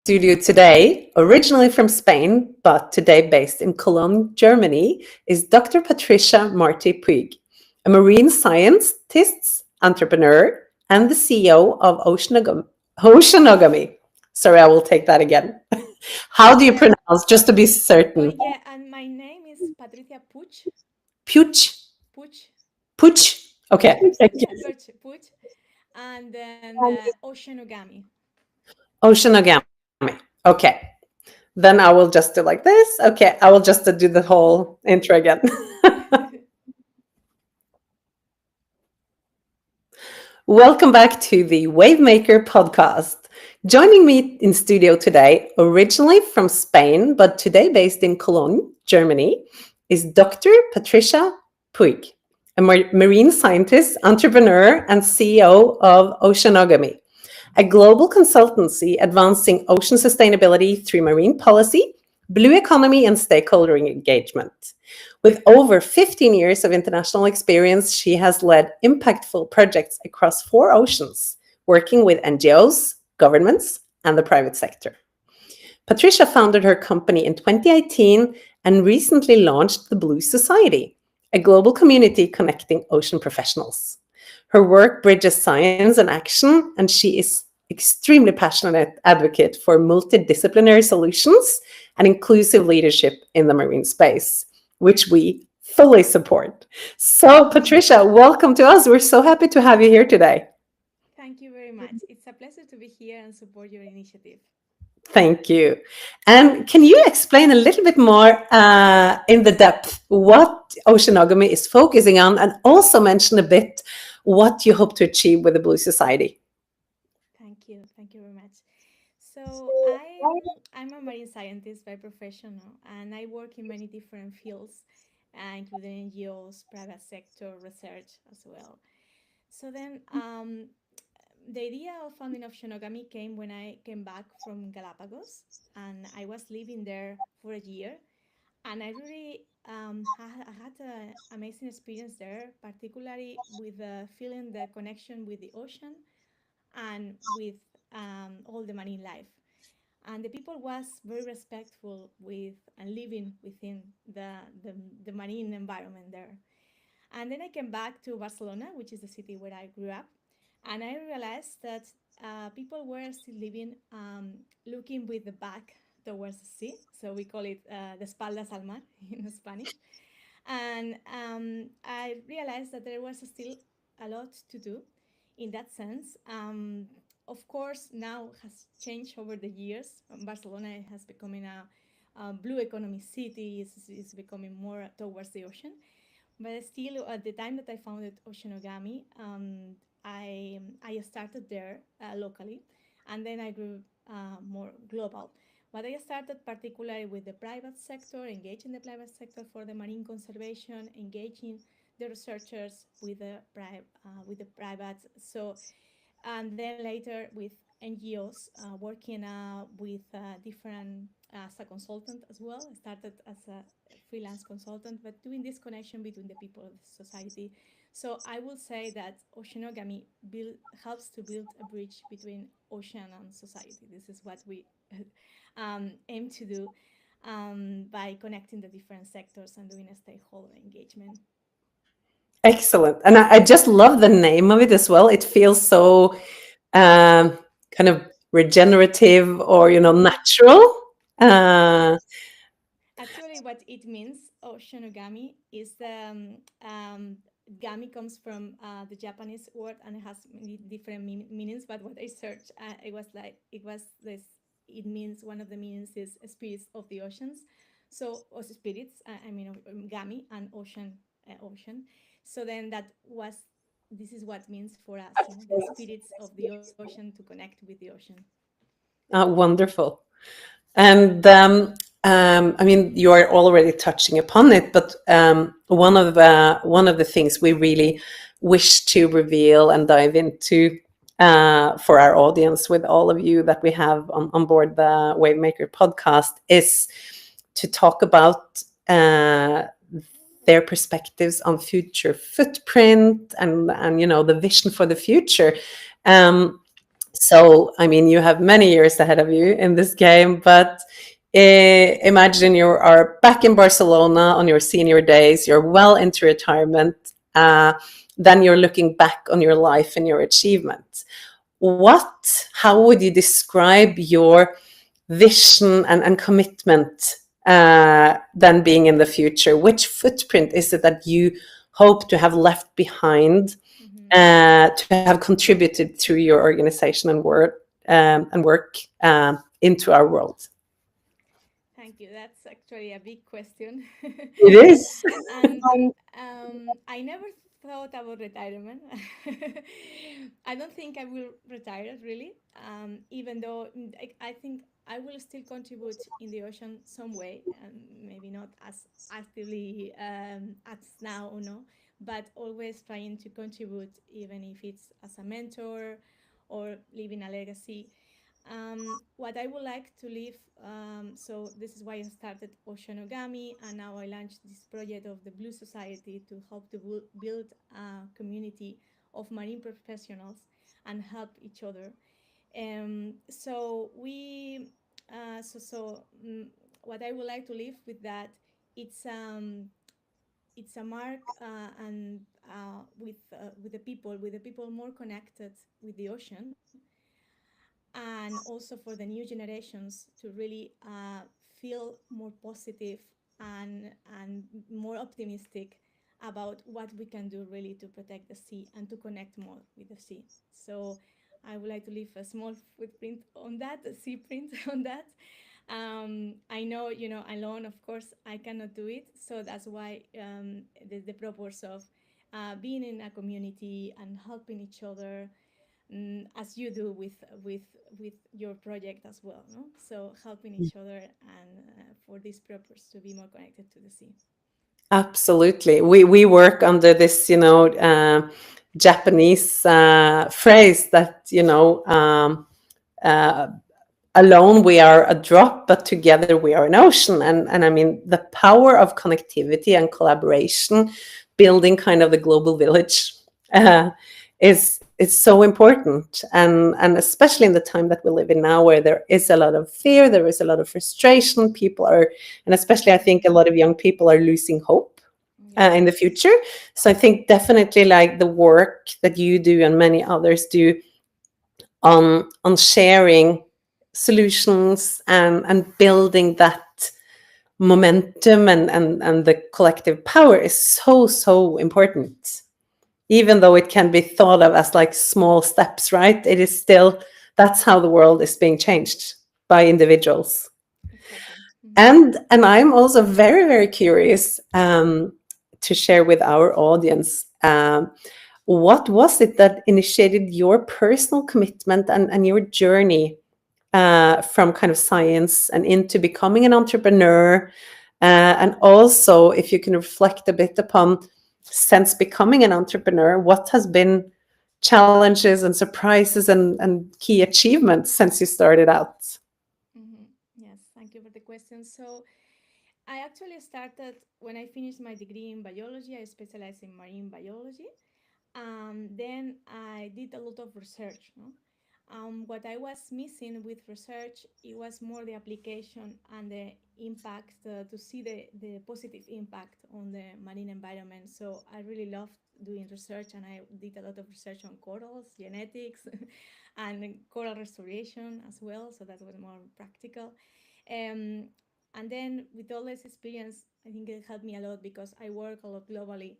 studio today, originally from Spain, but today based in Cologne, Germany, is Dr. Patricia Marti Puig, a marine scientist, entrepreneur, and the CEO of Oceanogamy. Sorry, I will take that again. How do you Yeah. pronounce, just to be Oh, certain? yeah. And my name is Patricia Puig. Puig? Puig. Puig? Okay, Puig. thank you. Yeah, Puig. And then Oceanogamy. Oceanogamy. Okay. Then I will just do like this. Okay, I will just do the whole intro again. Welcome back to the Wavemaker podcast. Joining me in studio today, originally from Spain, but today based in Cologne, Germany, is Dr. Patricia Puig, a marine scientist, entrepreneur, and CEO of Oceanogamy, a global consultancy advancing ocean sustainability through marine policy, blue economy, and stakeholder engagement. With over 15 years of international experience, she has led impactful projects across 4 oceans, working with NGOs, governments, and the private sector. Patricia founded her company in 2018 and recently launched the Blue Society, a global community connecting ocean professionals. Her work bridges science and action, and she is extremely passionate advocate for multidisciplinary solutions and inclusive leadership in the marine space, which we fully support. So, Patricia, welcome to us. We're so happy to have you here today. Thank you very much. It's a pleasure to be here and support your initiative. Thank you. And can you explain a little bit more in the depth what Oceanogamy is focusing on, and also mention a bit what you hope to achieve with the Blue Society? Thank you. Thank you very much. So I'm a marine scientist by profession, and I work in many different fields, including NGOs, private sector, research as well. So then the idea of founding Oceanogamy came when I came back from Galapagos, and I was living there for a year, and I really I had an amazing experience there, particularly with feeling the connection with the ocean and with all the marine life. And the people was very respectful with and living within the marine environment there. And then I came back to Barcelona, which is the city where I grew up, and I realized that people were still living looking with the back towards the sea. So we call it the espaldas al mar in Spanish. And I realized that there was still a lot to do in that sense. Of course, now has changed over the years. Barcelona has becoming a blue economy city, is becoming more towards the ocean. But still, at the time that I founded Oceanogamy, I started there locally, and then I grew more global. But I started particularly with the private sector, engaging the private sector for the marine conservation, engaging the researchers with the private. So and then later with NGOs, working with different as a consultant as well. I started as a freelance consultant, but doing this connection between the people of the society. So I will say that Oceanogamy helps to build a bridge between ocean and society. This is what we aim to do by connecting the different sectors and doing a stakeholder engagement. Excellent. And I just love the name of it as well. It feels so kind of regenerative or, natural. Uh, Actually, what it means, Oceanogamy, is gami comes from the Japanese word and it has many different meanings. But what I searched, it means one of the meanings is spirits of the oceans. So, or spirits, gami and ocean. So then this is what means for us, the spirits of the ocean to connect with the ocean. Wonderful. And I mean, you are already touching upon it, but one of the things we really wish to reveal and dive into for our audience, with all of you that we have on board the Wavemaker podcast, is to talk about their perspectives on future footprint and the vision for the future. Um, So, I mean, you have many years ahead of you in this game, but imagine you are back in Barcelona on your senior days, you're well into retirement, then you're looking back on your life and your achievements. How would you describe your vision and commitment then being in the future? Which footprint is it that you hope to have left behind Mhm. to have contributed through your organization and work into our world? Thank you. That's actually a big question. It is. And I never thought about retirement. I don't think I will retire really, even though I think I will still contribute in the ocean some way, maybe not as actively as now or no, but always trying to contribute, even if it's as a mentor or leaving a legacy. What I would like to leave, so this is why I started Oceanogami, and now I launched this project of the Blue Society to help to build a community of marine professionals and help each other. So we, so what I would like to leave with that, it's it's a mark and with the people more connected with the ocean, and also for the new generations to really feel more positive and more optimistic about what we can do really to protect the sea and to connect more with the sea. So I would like to leave a small footprint on that, a sea print on that. I know, alone, of course, I cannot do it. So that's why the purpose of being in a community and helping each other, as you do with your project as well, no? So helping each other and for this purpose to be more connected to the sea. Absolutely. We work under this, Japanese phrase that, uh, alone we are a drop, but together we are an ocean. And I mean, the power of connectivity and collaboration, building kind of the global village, uh, is so important. And especially in the time that we live in now, where there is a lot of fear, there is a lot of frustration. People are, and especially I think a lot of young people are losing hope Yes. in the future. So I think definitely like the work that you do and many others do on sharing solutions and building that momentum and the collective power is so important. Even though it can be thought of as like small steps, right? It is still, that's how the world is being changed by individuals. Exactly. And I'm also very curious to share with our audience. What was it that initiated your personal commitment and your journey from kind of science and into becoming an entrepreneur? And also, if you can reflect a bit upon, since becoming an entrepreneur, what has been challenges and surprises and key achievements since you started out? Mm-hmm. Yes, thank you for the question. So I actually started when I finished my degree in biology. I specialized in marine biology. Then I did a lot of research. No? What I was missing with research, it was more the application and the impact, to see the positive impact on the marine environment. So I really loved doing research, and I did a lot of research on corals, genetics, and coral restoration as well. So that was more practical. Um, and then with all this experience, I think it helped me a lot because I work a lot globally,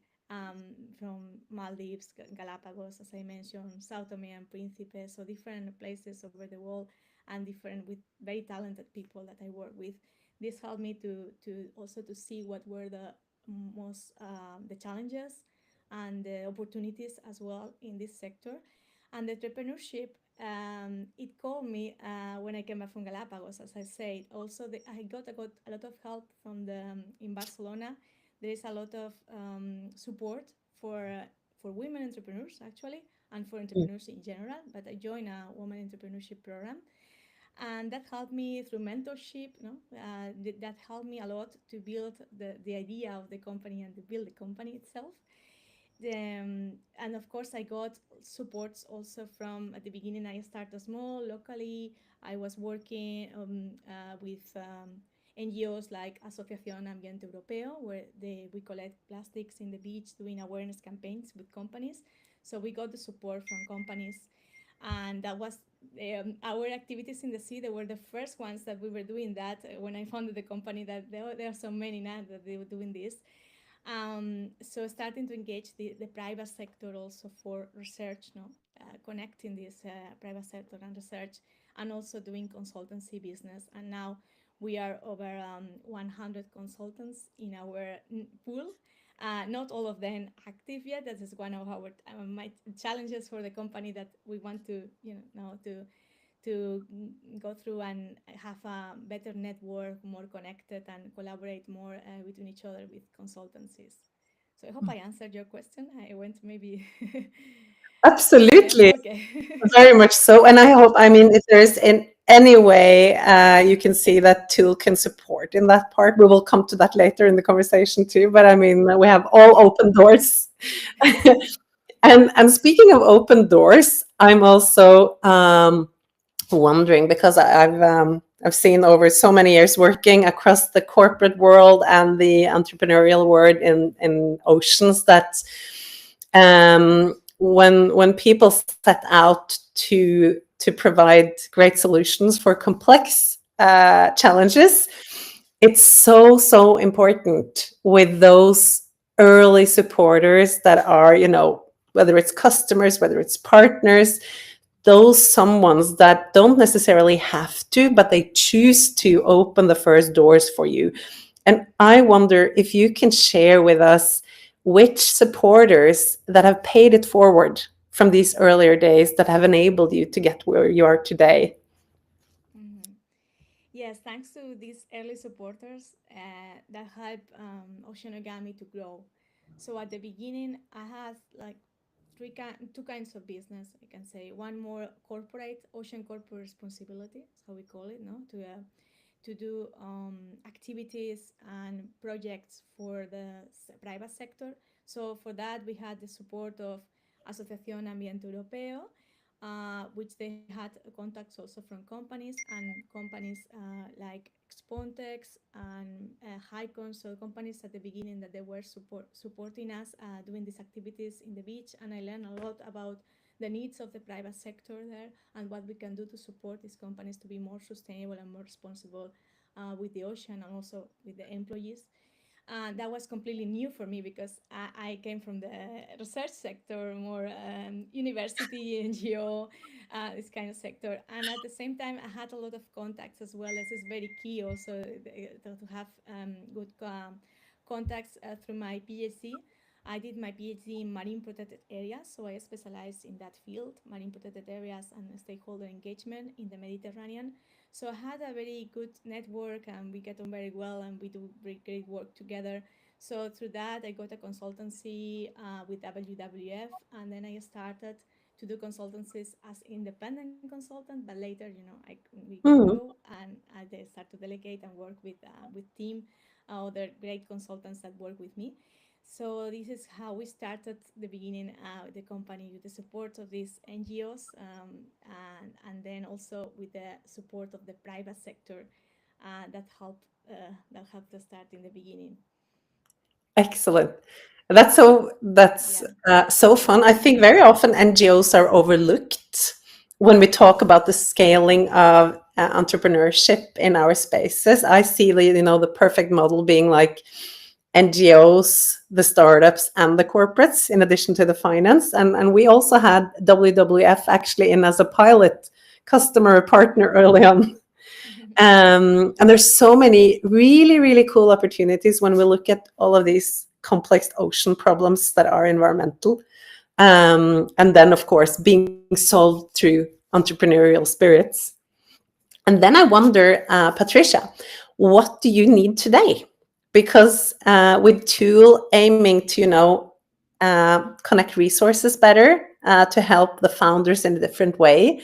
from Maldives, Galapagos, as I mentioned, Sao Tome and Principe, so different places over the world and different with very talented people that I work with. This helped me to also to see what were the most the challenges and the opportunities as well in this sector. And the entrepreneurship, it called me when I came back from Galapagos, as I said. Also, I got a lot of help from the in Barcelona. There is a lot of support for women entrepreneurs actually, and for entrepreneurs in general. But I joined a woman entrepreneurship program, and that helped me through mentorship. No, that helped me a lot to build the idea of the company and to build the company itself. And of course, I got supports also from at the beginning. I started small locally. I was working with NGOs like Asociación Ambiente Europeo, where we collect plastics in the beach, doing awareness campaigns with companies. So we got the support from companies, and that was our activities in the sea. They were the first ones that we were doing that when I founded the company. That there are so many now that they were doing this. So starting to engage the private sector also for research, no, connecting this private sector and research, and also doing consultancy business. And now we are over 100 consultants in our pool. Not all of them active yet. That is one of our my challenges for the company, that we want to, now to go through and have a better network, more connected, and collaborate more between each other with consultancies. So I hope I answered your question. I went maybe. Yeah. Absolutely. Okay. Very much so. And I hope, I mean, if there's in any way you can see that Tool can support in that part, we will come to that later in the conversation too. But I mean, we have all open doors. And speaking of open doors, I'm also wondering, because I've seen over so many years working across the corporate world and the entrepreneurial world in oceans, that when people set out to provide great solutions for complex challenges, it's so important with those early supporters that are, whether it's customers, whether it's partners, those someones that don't necessarily have to, but they choose to open the first doors for you. And I wonder if you can share with us which supporters that have paid it forward from these earlier days that have enabled you to get where you are today. Mm-hmm. Yes, thanks to these early supporters that helped Oceanogami to grow. So at the beginning, I had like two kinds of business, I can say. One more corporate, ocean corporate responsibility, is how we call it, no, to do activities and projects for the private sector. So for that, we had the support of Asociación Ambiente Europeo, which they had contacts also from companies, and companies like Expontex and Hycon, so companies at the beginning that they were supporting us doing these activities in the beach. And I learned a lot about the needs of the private sector there, and what we can do to support these companies to be more sustainable and more responsible with the ocean, and also with the employees. That was completely new for me, because I came from the research sector, more university, NGO, this kind of sector. And at the same time, I had a lot of contacts as well. This is very key also, to have good contacts through my PhD. I did my PhD in marine protected areas, so I specialized in that field, marine protected areas and stakeholder engagement in the Mediterranean. So I had a very good network, and we get on very well, and we do very great work together. So through that, I got a consultancy with WWF, and then I started to do consultancies as independent consultant. But later, we Mm. grow, and I start to delegate and work with team, other great consultants that work with me. So this is how we started the beginning, the company, with the support of these NGOs, and then also with the support of the private sector that helped us start in the beginning. Excellent. That's Yeah. so fun. I think very often NGOs are overlooked when we talk about the scaling of entrepreneurship in our spaces. I see the perfect model being like NGOs, the startups, and the corporates, in addition to the finance. And we also had WWF actually in as a pilot customer partner early on. And there's so many really, really cool opportunities when we look at all of these complex ocean problems that are environmental. And then, of course, being solved through entrepreneurial spirits. And then I wonder, Patricia, what do you need today? Because with Tool aiming to, connect resources better to help the founders in a different way,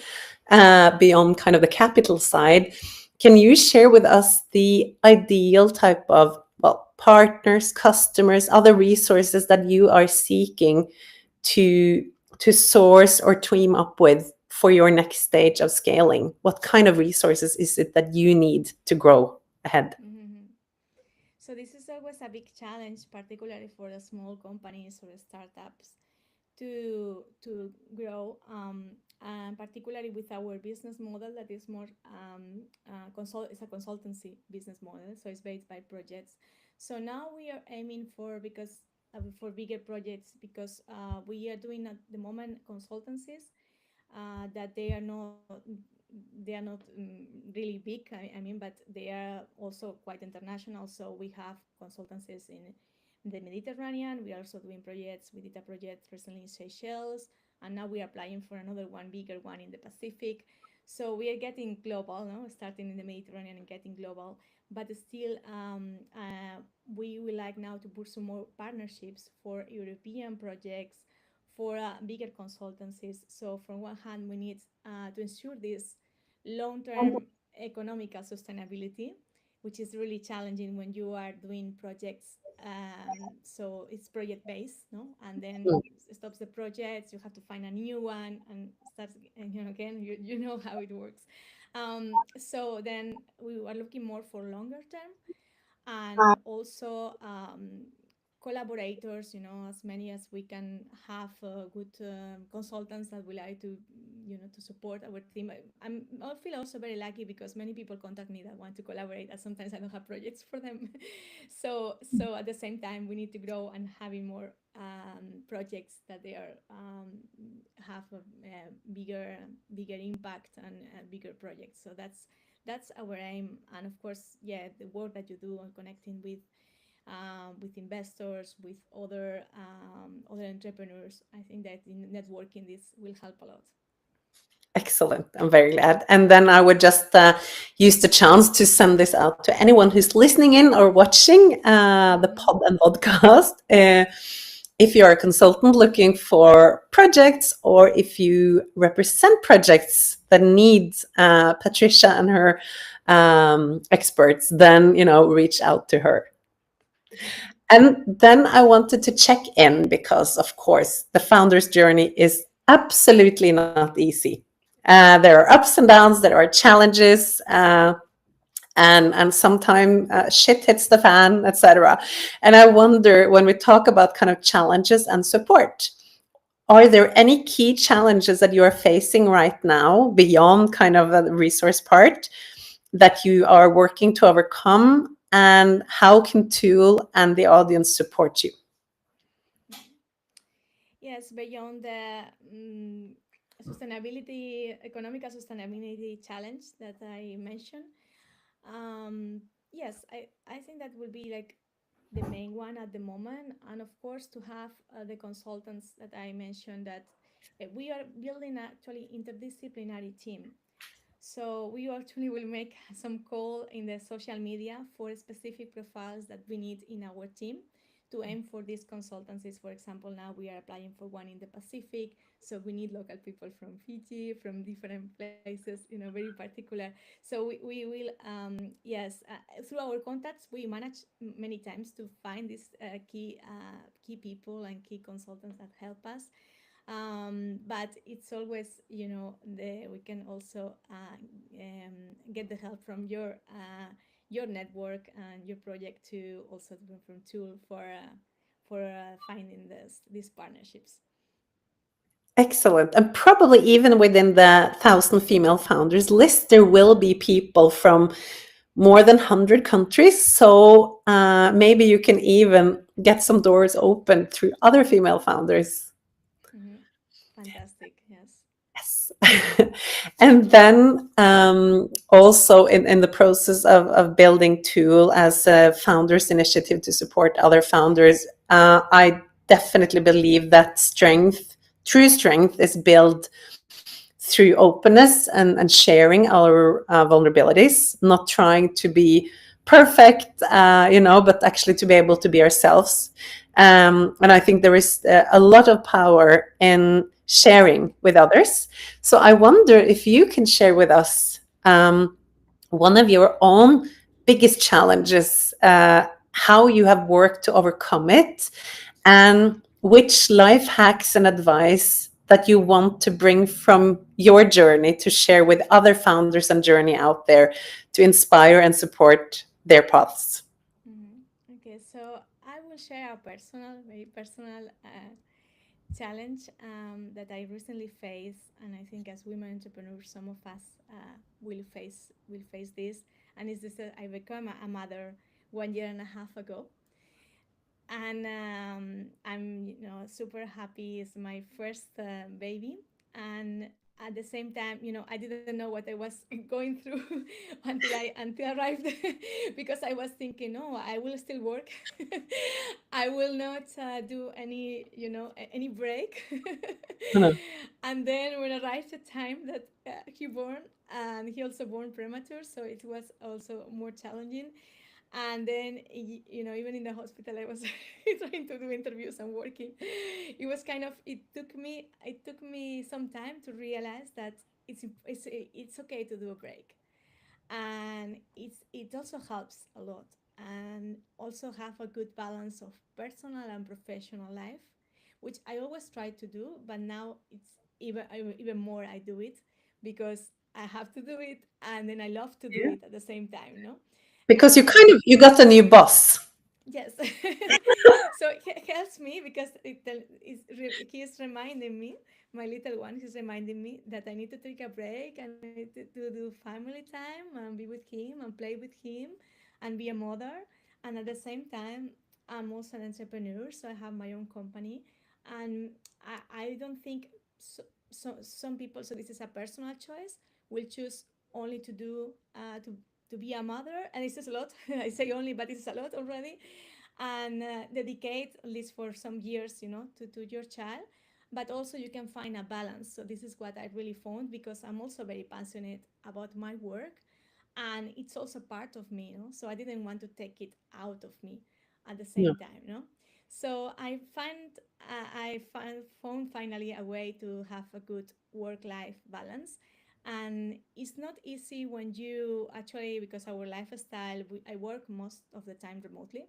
beyond kind of the capital side, can you share with us the ideal type of well, partners, customers, other resources that you are seeking to source or team up with for your next stage of scaling? What kind of resources is it that you need to grow ahead? Mhm. So this is always a big challenge, particularly for the small companies or startups, to grow, and particularly with our business model that is more it's a consultancy business model, so it's based by projects. So now we are aiming for bigger projects, because we are doing at the moment consultancies that they are not really big. I mean, but they are also quite international. So we have consultancies in the Mediterranean. We are also doing projects. We did a project recently in Seychelles, and now we are applying for another one, bigger one in the Pacific. So we are getting global, no? Starting in the Mediterranean and getting global. But still, we would like now to pursue more partnerships for European projects, for bigger consultancies. So from one hand, we need to ensure this long-term economical sustainability, which is really challenging when you are doing projects. So it's project-based, no? And then stops the projects, you have to find a new one and starts, and again, you know how it works. So then we are looking more for longer term, and also collaborators, as many as we can have, good consultants that we like to, to support our team. I feel also very lucky because many people contact me that want to collaborate, and sometimes I don't have projects for them. So at the same time, we need to grow and having more projects that they are have a bigger impact, and bigger projects. So that's our aim. And of course, yeah, the work that you do on connecting with investors, with other entrepreneurs, I think that in networking this will help a lot. Excellent. I'm very glad. And then I would just use the chance to send this out to anyone who's listening in or watching the Mm-hmm. pod and podcast. If you're a consultant looking for projects, or if you represent projects that need Patricia and her experts, then, reach out to her. And then I wanted to check in because, of course, the founder's journey is absolutely not easy. There are ups and downs, there are challenges, and sometimes shit hits the fan, etc. And I wonder, when we talk about kind of challenges and support, are there any key challenges that you are facing right now beyond kind of the resource part that you are working to overcome? And how can Tool and the audience support you? Yes, beyond the economical sustainability challenge that I mentioned, yes, I think that will be like the main one at the moment. And of course, to have the consultants that I mentioned, that we are building actually interdisciplinary team. So we actually will make some call in the social media for specific profiles that we need in our team to aim for these consultancies. For example, now we are applying for one in the Pacific, so we need local people from Fiji, from different places, very particular. So we will, yes, through our contacts, we manage many times to find these key people and key consultants that help us. But it's always, we can also get the help from your network and your project, to also from Tool for finding these partnerships. Excellent. And probably even within the 1,000 female founders list, there will be people from more than 100 countries. So maybe you can even get some doors open through other female founders. Mm-hmm. Fantastic. Yes. Yes. And then also in the process of building Tool as a founders initiative to support other founders, I definitely believe that true strength is built through openness and sharing our vulnerabilities, not trying to be perfect, but actually to be able to be ourselves. And I think there is a lot of power in sharing with others. So I wonder if you can share with us one of your own biggest challenges how you have worked to overcome it, and which life hacks and advice that you want to bring from your journey to share with other founders and journey out there to inspire and support their paths. Mhm. Okay, so I will share a personal, very personal challenge that I recently faced, and I think as women entrepreneurs, some of us will face this, and it's this: I became a mother 1.5 years ago, and I'm super happy. It's my first baby, and at the same time, I didn't know what I was going through until I arrived, because I was thinking, no, I will still work. I will not do any break. Mhm. And then when arrived the time that he born, and he also born premature, so it was also more challenging. And then even in the hospital I was trying to do interviews and working. It took me some time to realize that it's okay to do a break, and it also helps a lot, and also have a good balance of personal and professional life, which I always try to do, but now it's even more I do it, because I have to do it, and then I love to do Yeah. it at the same time, no. Because you So kind of you got a new boss. yes. So it helps me, because he is reminding me, my little one, he's reminding me that I need to take a break, and I need to do family time and be with him and play with him and be a mother. And at the same time, I'm also an entrepreneur, so I have my own company. And I don't think some people, so this is a personal choice, will choose only to do to be a mother, and this is a lot. I say only, but it's a lot already, and dedicate at least for some years, to your child. But also you can find a balance. So this is what I really found, because I'm also very passionate about my work, and it's also part of me, so I didn't want to take it out of me at the Yeah. same time, so I found finally a way to have a good work-life balance. And it's not easy when you actually, because our lifestyle, I work most of the time remotely,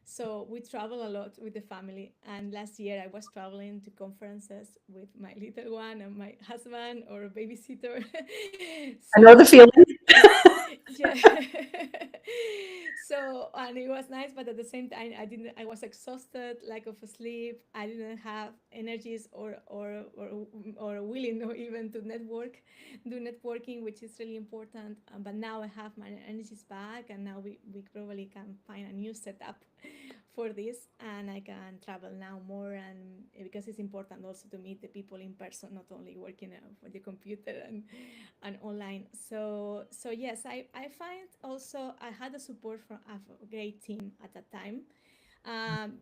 so we travel a lot with the family. And last year I was traveling to conferences with my little one and my husband or a babysitter. I know the So feeling. yeah. So, and it was nice, but at the same time I was exhausted, lack of sleep. I didn't have energies or willing, or even to do networking, which is really important. But now I have my energies back, and now we probably can find a new setup for this, and I can travel now more. And because it's important also to meet the people in person, not only working for the computer and online. So yes, I find also I had the support from a great team at that time.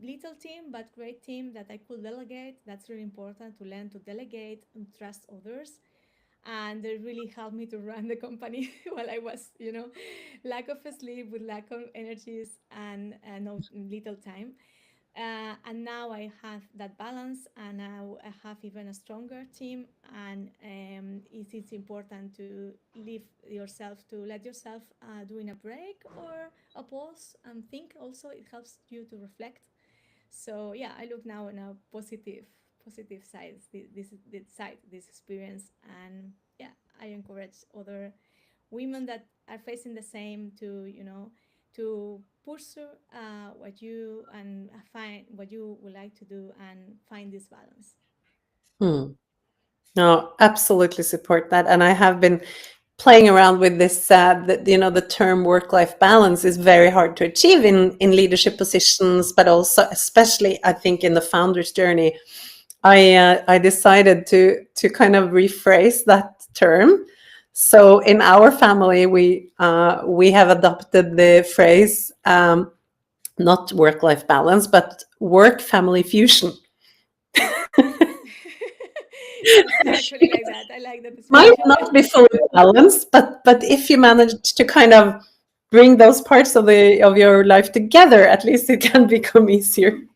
Little team, but great team that I could delegate. That's really important, to learn to delegate and trust others. And they really helped me to run the company while I was, lack of sleep, with lack of energies, and no little time. And now I have that balance, and now I have even a stronger team. And it is important to leave yourself, to let yourself doing a break or a pause and think. Also, it helps you to reflect. So yeah, I look now on a positive sides, this experience. And yeah, I encourage other women that are facing the same to, to pursue what you and find what you would like to do, and find this balance. Hmm. No, absolutely support that. And I have been playing around with this. That the term work-life balance is very hard to achieve in leadership positions, but also, especially, I think, in the founder's journey. I decided to kind of rephrase that term. So in our family, we have adopted the phrase, not work-life balance, but work-family fusion. Yes, I actually like that. I like that Might expression. not be fully balanced, but if you manage to kind of bring those parts of your life together, at least it can become easier.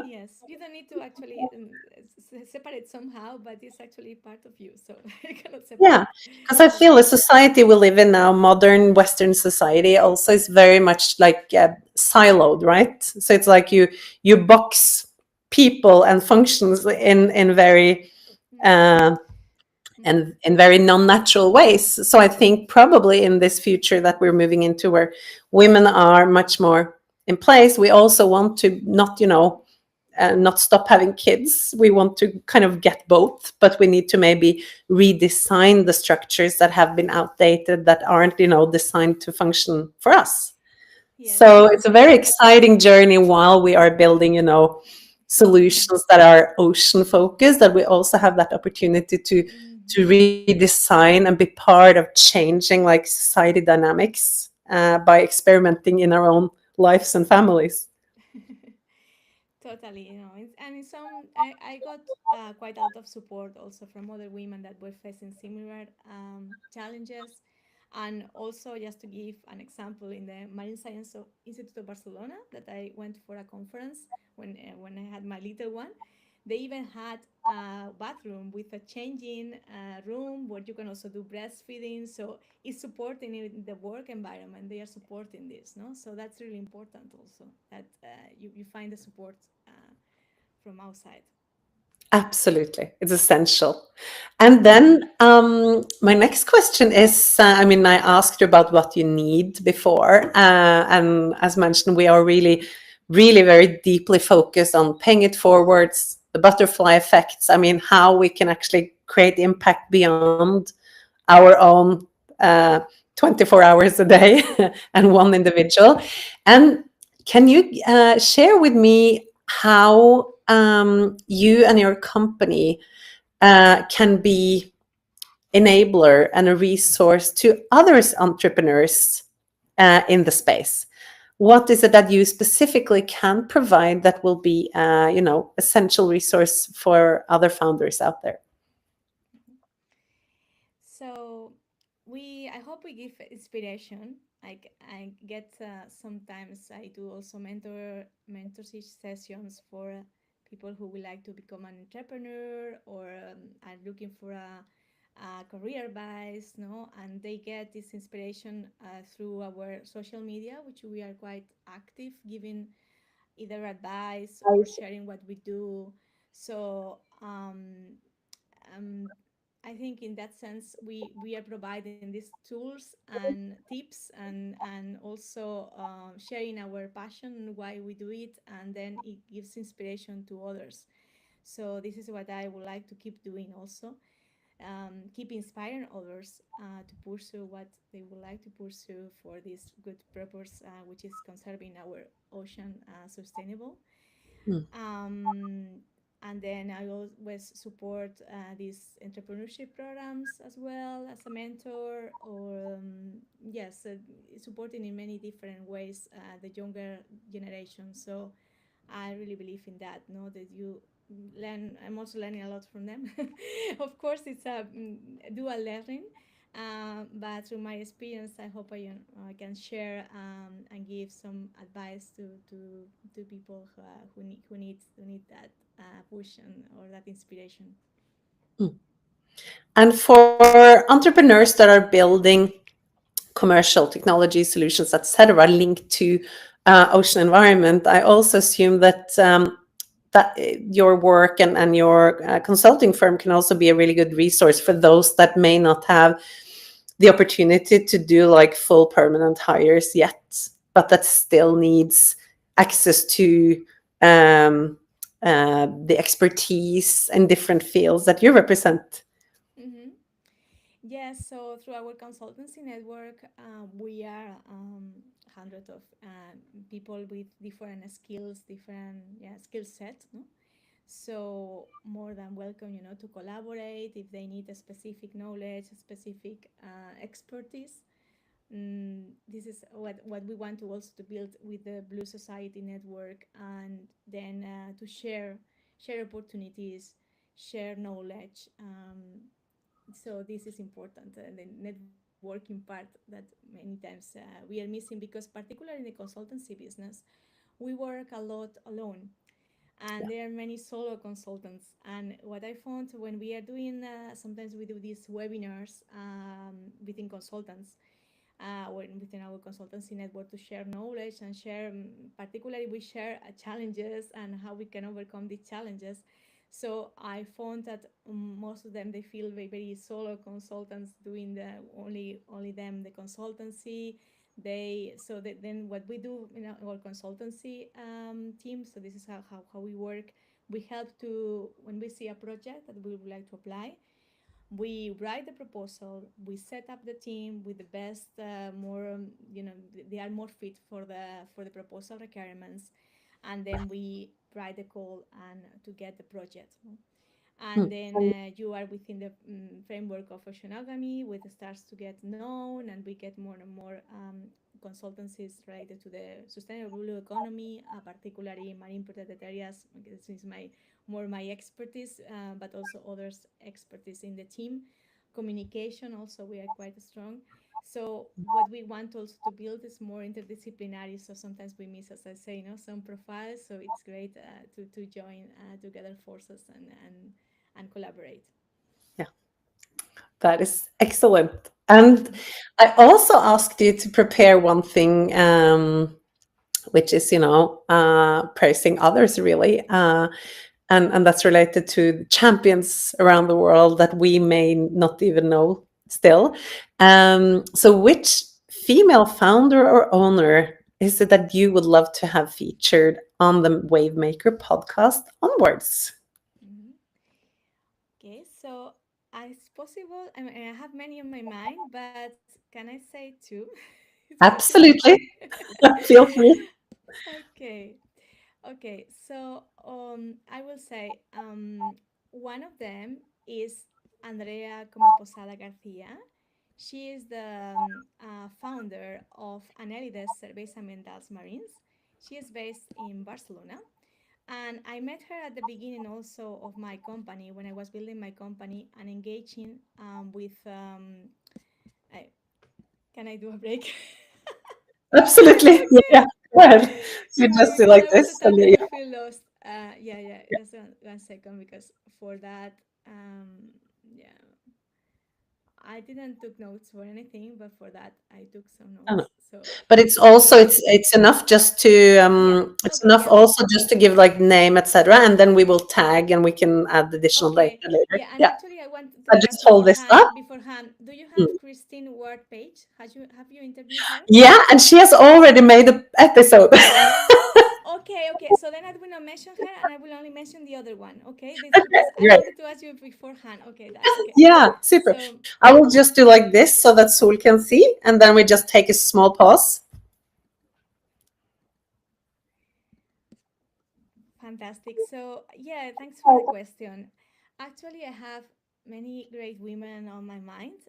Yes, you don't need to actually separate somehow, but it's actually part of you, so you cannot Yeah, separate. because I feel Yeah. the society we live in now, modern Western society, also is very much like siloed, right? So it's like you box people and functions in very Mm-hmm. uh, Mm-hmm. and in very non-natural ways. So I think probably in this future that we're moving into, where women are much more in place, we also want to not, not stop having kids. We want to kind of get both, but we need to maybe redesign the structures that have been outdated, that aren't, designed to function for us. Yes, So it's a very absolutely. exciting journey while we are building, Mm-hmm. solutions that are ocean focused, that we also have that opportunity to Mm-hmm. redesign and be part of changing like society dynamics by experimenting in our own lives and families. Totally, and in some, I got quite a lot of support also from other women that were facing similar challenges. And also, just to give an example, in the Marine Science Institute of Barcelona, that I went for a conference when I had my little one, they even had a bathroom with a changing room where you can also do breastfeeding. So it's supporting in the work environment. They are supporting this, no? So that's really important also, that you find the support from outside. Absolutely, it's essential. And then my next question is, I mean, I asked you about what you need before, and as mentioned, we are really, really very deeply focused on paying it forwards, the butterfly effects. I mean, how we can actually create impact beyond our own uh, 24 hours a day and one individual. And can you share with me how you and your company can be enabler and a resource to others entrepreneurs in the space? What is it that you specifically can provide that will be, essential resource for other founders out there? So I hope we give inspiration. I get sometimes I do also mentorship sessions for people who would like to become an entrepreneur or are looking for a career advice, no, and they get this inspiration through our social media, which we are quite active, giving either advice or sharing what we do. So um, I think in that sense we are providing these tools and tips and also sharing our passion why we do it, and then it gives inspiration to others. So this is what I would like to keep doing also. Keep inspiring others to pursue what they would like to pursue for this good purpose, which is conserving our ocean sustainable. Hmm. um, and then I always support these entrepreneurship programs as well as a mentor, or yes, supporting in many different ways the younger generation. So I really believe in that, no, that you learn. I'm also learning a lot from them. Of course, it's a dual learning, but through my experience, I hope I can share and give some advice to people who need that push or that inspiration. And for entrepreneurs that are building commercial technology solutions, etc., linked to ocean environment, I also assume that your work and your consulting firm can also be a really good resource for those that may not have the opportunity to do like full permanent hires yet, but that still needs access to um, the expertise in different fields that you represent. Mm-hmm. Yes, so through our consultancy network, we are hundreds of people with different skills, different skill sets. No? So more than welcome, to collaborate if they need a specific knowledge, a specific expertise. This is what we want to also to build with the Blue Society network, and then to share opportunities, share knowledge. So this is important, the networking part that many times we are missing, because particularly in the consultancy business we work a lot alone, and there are many solo consultants. And what I found when we are doing, sometimes we do these webinars within consultants, within our consultancy network, to share knowledge and share, particularly we share challenges and how we can overcome these challenges. So I found that most of them, they feel very, very solo consultants doing the only them the consultancy. Then what we do in our consultancy team, so this is how we work. We help to, when we see a project that we would like to apply, we write the proposal, we set up the team with the best, more, they are more fit for the proposal requirements, and then we write the call and to get the project. And then you are within the framework of oceanogamy, with the stars to get known, and we get more and more consultancies related to the sustainable blue economy, particularly marine protected areas. This is my expertise, but also others' expertise in the team. Communication also, we are quite strong. So what we want also to build is more interdisciplinary. So sometimes we miss, as I say, some profiles. So it's great to join together forces and collaborate. Yeah, that is excellent. And I also asked you to prepare one thing, which is, praising others, really. And that's related to champions around the world that we may not even know still. So which female founder or owner is it that you would love to have featured on the Wavemaker podcast onwards? Mhm. Okay, so as possible, I mean, I have many on my mind, but can I say two? Is it okay? Absolutely. Feel free. Okay. Okay, so I will say one of them is Andrea Comaposada Garcia. She is the founder of Anelides Cerveza Ambientals Marines. She is based in Barcelona. And I met her at the beginning also of my company, when I was building my company and engaging with. I, can I do a break? Absolutely. Okay. Yeah. Go ahead. You Sorry, just do because like I was this and starting to yeah. feel lost. Yeah. Just one second, because for that, yeah, I didn't took notes for anything, but for that I took some I know. notes. So But it's also yeah, it's enough just to yeah. it's Okay, enough yeah. also just to give like name, etc., and then we will tag and we can add additional data Okay, later. yeah. And Yeah. actually, I wanted I to ask just hold this beforehand. up. Beforehand, do you Mm. have Christine Ward Page? Have you interviewed her? Yeah, and she has already made an episode. Okay. So then I will not mention her, and I will only mention the other one. Okay, this because I Great. wanted to ask you beforehand. Okay, that's okay. Yeah, super. So I will just do like this so that Sol can see, and then we just take a small pause. fantastic. So yeah, thanks for the question. Actually, I have many great women on my mind.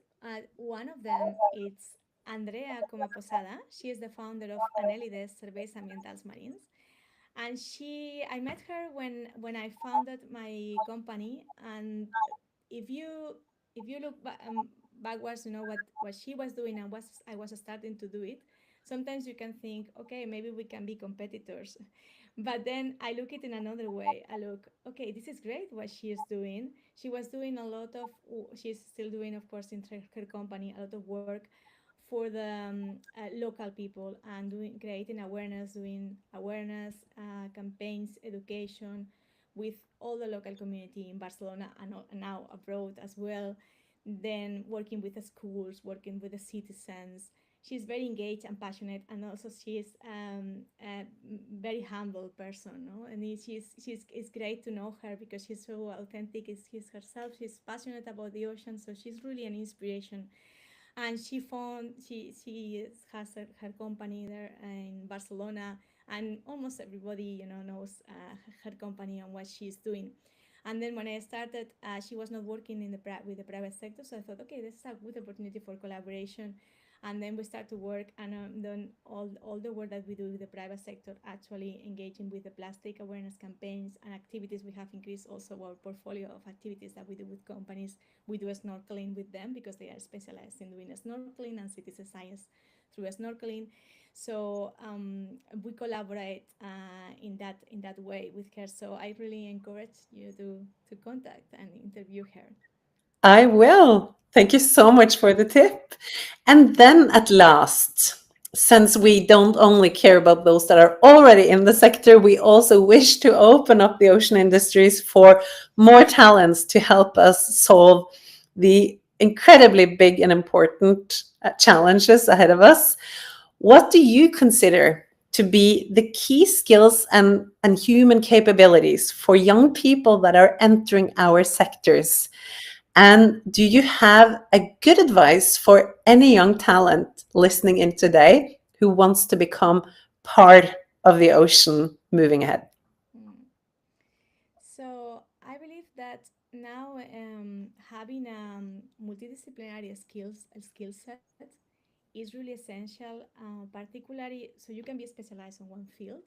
One of them is Andrea Comaposada. She is the founder of Anelides Cerveza Ambientals Marines. And I met her when I founded my company. And if you look backwards, what she was doing, and I was starting to do it. Sometimes you can think, okay, maybe we can be competitors. But then I look it in another way. I look, okay, this is great what she is doing. She was doing a lot of, she's still doing, of course, in her company, a lot of work for the local people, and creating awareness, doing awareness campaigns, education with all the local community in Barcelona, and now abroad as well. Then working with the schools, working with the citizens. She's very engaged and passionate, and also she's a very humble person, no? And it's great to know her, because she's so authentic. She's herself. She's passionate about the ocean, so she's really an inspiration. And she has her company there in Barcelona, and almost everybody knows her company and what she's doing. And then when I started, she was not working with the private sector, so I thought, okay, this is a good opportunity for collaboration. And then we start to work, and then all the work that we do with the private sector, actually engaging with the plastic awareness campaigns and activities. We have increased also our portfolio of activities that we do with companies. We do snorkeling with them, because they are specialized in doing snorkeling and citizen science. through snorkeling. So we collaborate in that way with her. So I really encourage you to contact and interview her. I will. Thank you so much for the tip. And then at last, since we don't only care about those that are already in the sector, we also wish to open up the ocean industries for more talents to help us solve the incredibly big and important challenges ahead of us. What do you consider to be the key skills and human capabilities for young people that are entering our sectors? And do you have a good advice for any young talent listening in today who wants to become part of the ocean moving ahead? Mm. So I believe that now having multidisciplinary skills a skill set is really essential, particularly so you can be specialized on one field,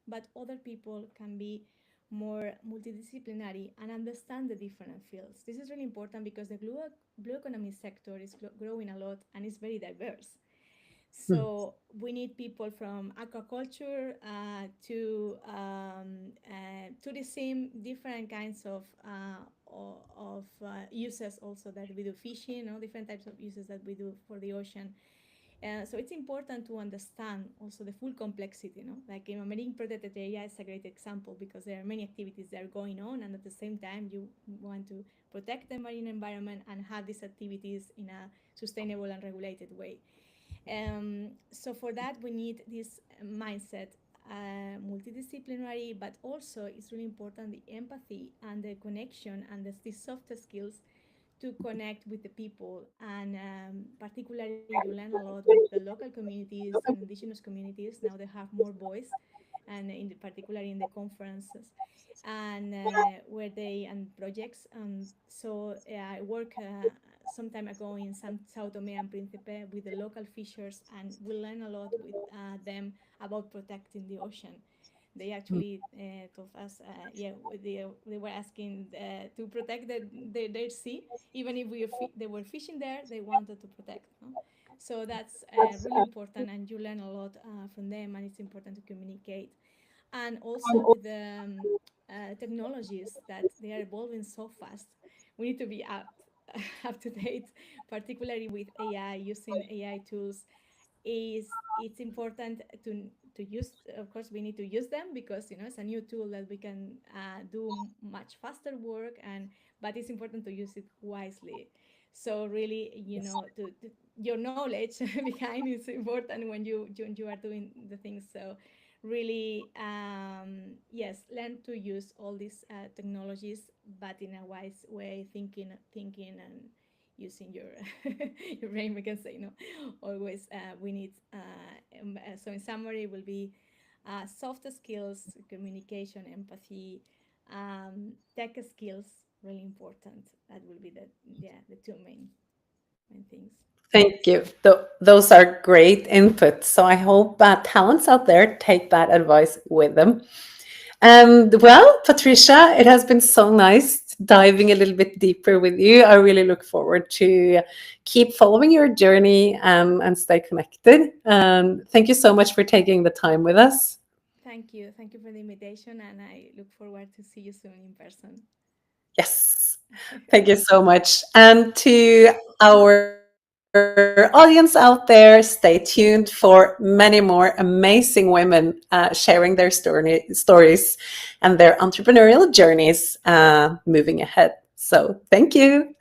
but other people can be more multidisciplinary and understand the different fields. This is really important because the blue economy sector is growing a lot and is very diverse. Hmm. So we need people from aquaculture to tourism, different kinds of uses also that we do fishing, different types of uses that we do for the ocean. So it's important to understand also the full complexity, like in a marine protected area is a great example because there are many activities that are going on, and at the same time you want to protect the marine environment and have these activities in a sustainable and regulated way. So for that, we need this mindset, multidisciplinary, but also it's really important the empathy and the connection and these soft skills to connect with the people. And particularly, you learn a lot with the local communities and indigenous communities. Now they have more voice, and particularly in the conferences and where they and projects. So I work some time ago in Sao Tome and Principe with the local fishers, and we learn a lot with them about protecting the ocean. They actually told us, yeah, they were asking to protect their sea, even if they were fishing there, they wanted to protect. No? So that's really important, and you learn a lot from them, and it's important to communicate. And also with the technologies that they are evolving so fast, we need to be up to date, particularly with AI, using AI tools. It's important to use. Of course, we need to use them because it's a new tool that we can do much faster work, and but it's important to use it wisely. So really, your knowledge behind is important when you are doing the things. So really, yes, learn to use all these technologies, but in a wise way, thinking and using your your brain. We can say no. Always, we need. So in summary, will be soft skills, communication, empathy, tech skills. Really important. That will be the two main things. Thank you. Those are great inputs. So I hope talents out there take that advice with them. And well, Patricia, it has been so nice diving a little bit deeper with you. I really look forward to keep following your journey and stay connected. Thank you so much for taking the time with us. Thank you for the invitation, and I look forward to see you soon in person. Yes, thank you so much. And to our audience out there, stay tuned for many more amazing women sharing their stories and their entrepreneurial journeys moving ahead. So, thank you.